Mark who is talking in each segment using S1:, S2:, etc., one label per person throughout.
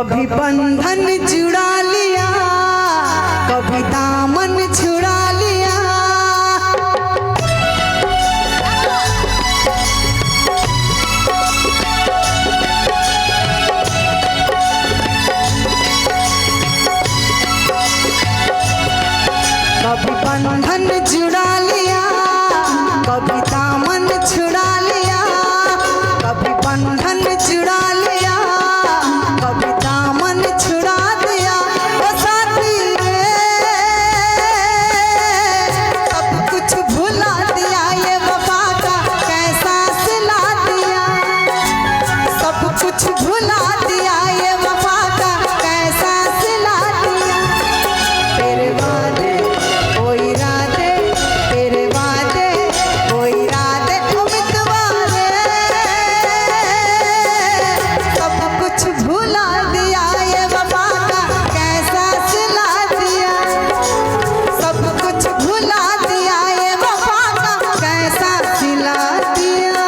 S1: कभी बंधन जुड़ा लिया, कभी दामन छुड़ा लिया। कभी बंधन जुड़ा लिया, कभी दामन छुड़ा लिया। कभी बंधन जुड़ा लिया, कभी दामन छुड़ा दिया। ओ साथी रे, सब कुछ भुला दिया, ये वफा का कैसा सिला दिया। सब कुछ भुला दिया, ये वफा का कैसा सिला दिया। तेरे वादे ओ इरादे, तेरे वादे ओ इरादे उम्मीदवारे, सब कुछ भुला दिया, ये वफा का कैसा सिला दिया। सब कुछ भुला दिया, ये वफा का कैसा सिला दिया।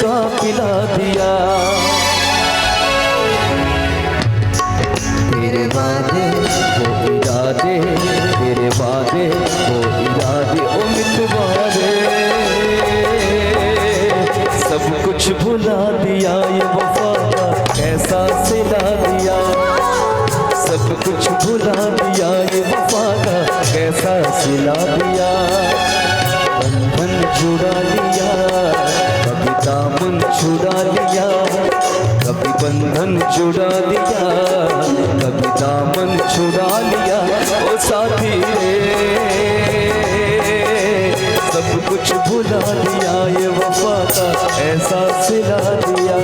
S2: का पिला दिया। तेरे वादे वो इरादे, तेरे वादे वो इरादे, ओ मितवारे सब कुछ भुला दिया। ये वफा का कैसा सिला दिया, सब कुछ भुला दिया। ये वफा का कैसा सिला दिया। बंधन छुड़ा लिया, कभी दामन छुड़ा लिया, कभी बंधन छुड़ा लिया, कभी दामन छुड़ा लिया। ओ साथी रे सब कुछ भुला दिया। ये वफा का ऐसा सिला दिया,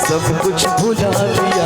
S2: सब कुछ भुला दिया।